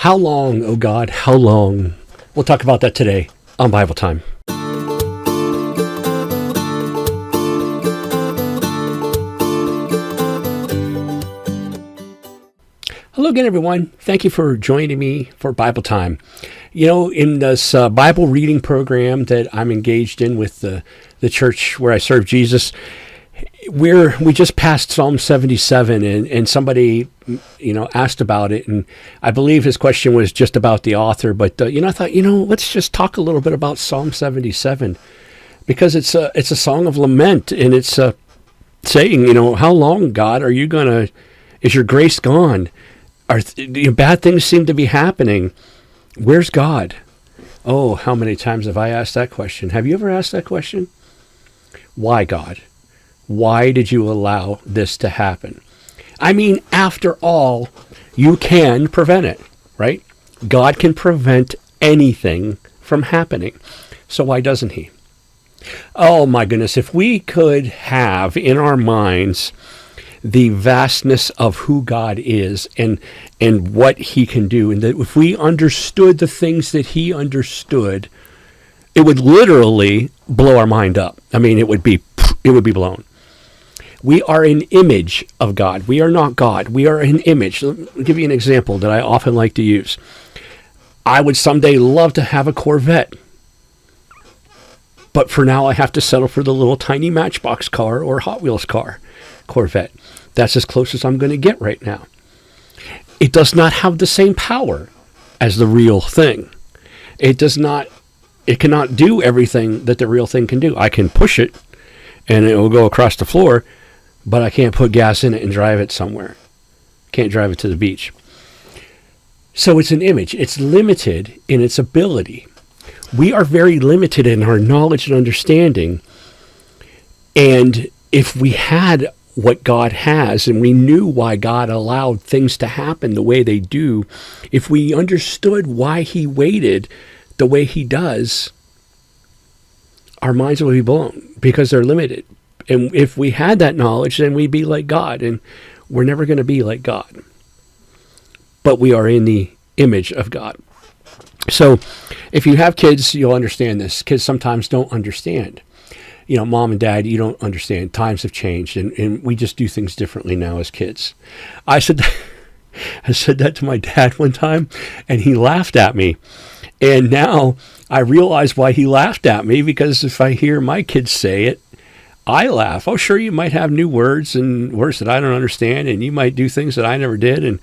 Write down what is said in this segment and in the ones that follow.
How long, oh God, how long? We'll talk about that today on Bible Time. Hello again, everyone. Thank you for joining me for Bible Time. You know, in this Bible reading program that I'm engaged in with the church where I serve Jesus, we just passed Psalm 77, and somebody, asked about it, and I believe his question was just about the author, but I thought, let's just talk a little bit about Psalm 77, because it's a song of lament, and it's saying, how long, God, is your grace gone? Bad things seem to be happening. Where's God? Oh, how many times have I asked that question? Have you ever asked that question? Why, God? Why did you allow this to happen? I mean, after all, you can prevent it, right? God can prevent anything from happening. So why doesn't he? Oh my goodness, if we could have in our minds the vastness of who God is and what he can do, and that if we understood the things that he understood, it would literally blow our mind up. I mean, it would be blown. We are an image of God. We are not God. We are an image. Let me give you an example that I often like to use. I would someday love to have a Corvette, but for now I have to settle for the little tiny Matchbox car or Hot Wheels car, Corvette. That's as close as I'm going to get right now. It does not have the same power as the real thing. It cannot do everything that the real thing can do. I can push it and it will go across the floor, but I can't put gas in it and drive it somewhere. Can't drive it to the beach. So it's an image. It's limited in its ability. We are very limited in our knowledge and understanding. And if we had what God has, and we knew why God allowed things to happen the way they do, if we understood why he waited the way he does, our minds will be blown because they're limited. And if we had that knowledge, then we'd be like God, and we're never going to be like God. But we are in the image of God. So if you have kids, you'll understand this. Kids sometimes don't understand. Mom and dad, you don't understand. Times have changed, and we just do things differently now as kids. I said that to my dad one time, and he laughed at me. And now I realize why he laughed at me, because if I hear my kids say it, I laugh. Oh, sure, you might have new words and words that I don't understand, and you might do things that I never did. And,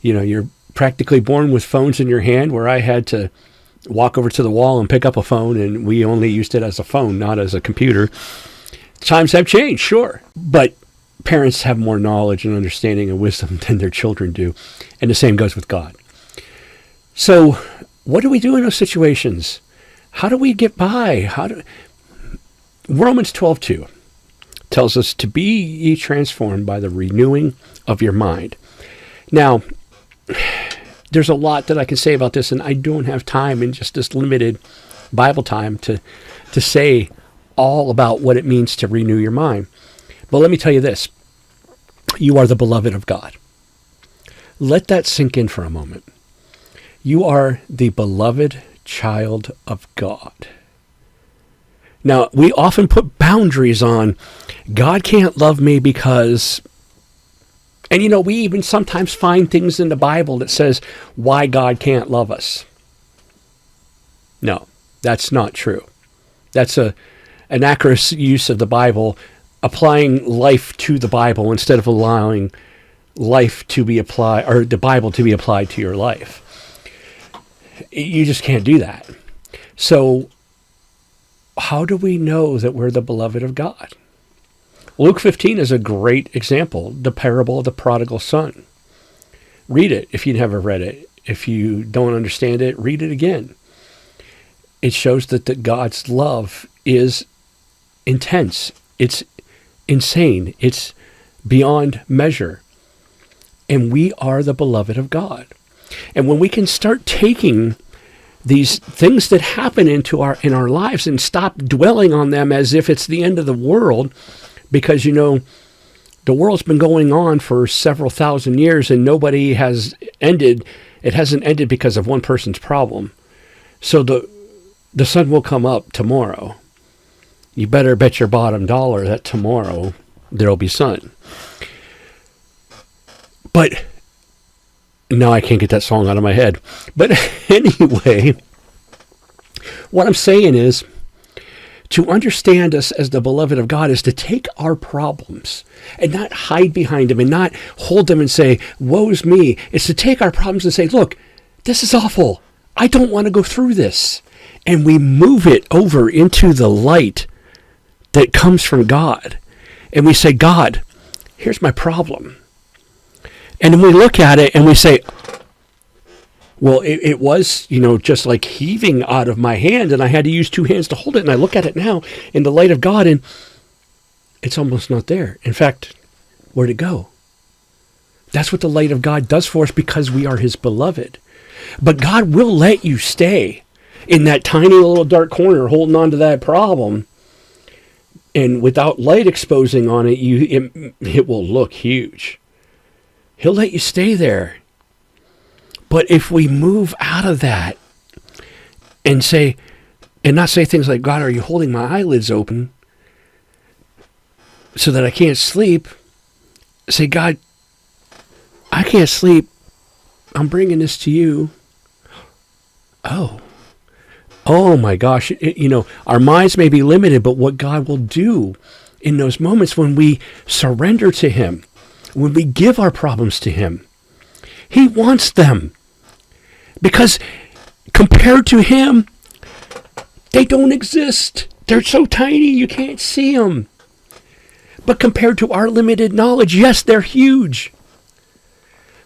you're practically born with phones in your hand, where I had to walk over to the wall and pick up a phone, and we only used it as a phone, not as a computer. Times have changed, sure, but parents have more knowledge and understanding and wisdom than their children do, and the same goes with God. So what do we do in those situations? How do we get by? Romans 12:2 tells us to be ye transformed by the renewing of your mind. Now, there's a lot that I can say about this, and I don't have time in just this limited Bible time to say all about what it means to renew your mind. But let me tell you this. You are the beloved of God. Let that sink in for a moment. You are the beloved child of God. Now, we often put boundaries on God can't love me because... And we even sometimes find things in the Bible that says why God can't love us. No, that's not true. That's an accurate use of the Bible, applying life to the Bible instead of allowing life to be applied, or the Bible to be applied to your life. You just can't do that. So how do we know that we're the beloved of God? Luke 15 is a great example, the parable of the prodigal son. Read it if you never read it. If you don't understand it, read it again. It shows that God's love is intense. It's insane. It's beyond measure. And we are the beloved of God. And when we can start taking these things that happen in our lives and stop dwelling on them as if it's the end of the world, because, the world's been going on for several thousand years and nobody has ended It hasn't ended because of one person's problem. So the sun will come up tomorrow. You better bet your bottom dollar that tomorrow there'll be sun. But now I can't get that song out of my head. But anyway, what I'm saying is, to understand us as the beloved of God is to take our problems and not hide behind them and not hold them and say, woe's me. It's to take our problems and say, look, this is awful. I don't want to go through this. And we move it over into the light that comes from God. And we say, God, here's my problem. And then we look at it and we say, well, it was, just like heaving out of my hand, and I had to use two hands to hold it. And I look at it now in the light of God, and it's almost not there. In fact, where'd it go? That's what the light of God does for us because we are his beloved. But God will let you stay in that tiny little dark corner holding on to that problem. And without light exposing on it, it will look huge. He'll let you stay there. But if we move out of that and not say things like, God, are you holding my eyelids open so that I can't sleep? Say, God, I can't sleep. I'm bringing this to you. Oh my gosh. Our minds may be limited, but what God will do in those moments when we surrender to him, when we give our problems to him, he wants them. Because compared to him, they don't exist. They're so tiny you can't see them. But compared to our limited knowledge, yes, they're huge.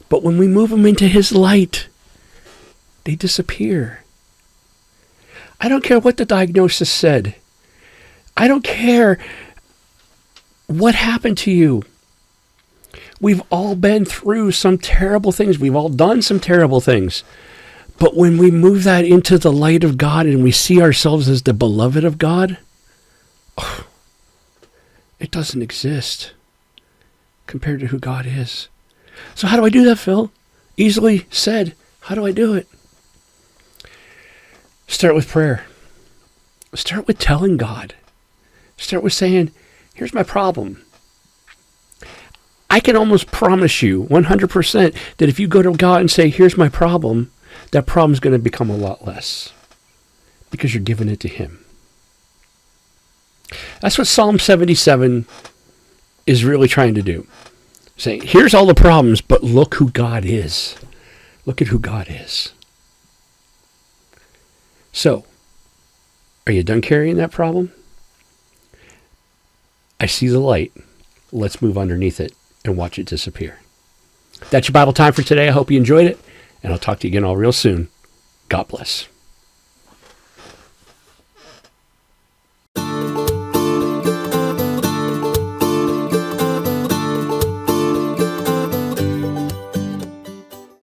But when we move them into his light, they disappear. I don't care what the diagnosis said. I don't care what happened to you. We've all been through some terrible things. We've all done some terrible things. But when we move that into the light of God and we see ourselves as the beloved of God, it doesn't exist compared to who God is. So how do I do that, Phil? Easily said. How do I do it? Start with prayer. Start with telling God. Start with saying, here's my problem. I can almost promise you 100% that if you go to God and say, here's my problem, that problem's going to become a lot less because you're giving it to him. That's what Psalm 77 is really trying to do. Saying, here's all the problems, but look who God is. Look at who God is. So, are you done carrying that problem? I see the light. Let's move underneath it and watch it disappear. That's your Bible time for today. I hope you enjoyed it. And I'll talk to you again all real soon. God bless.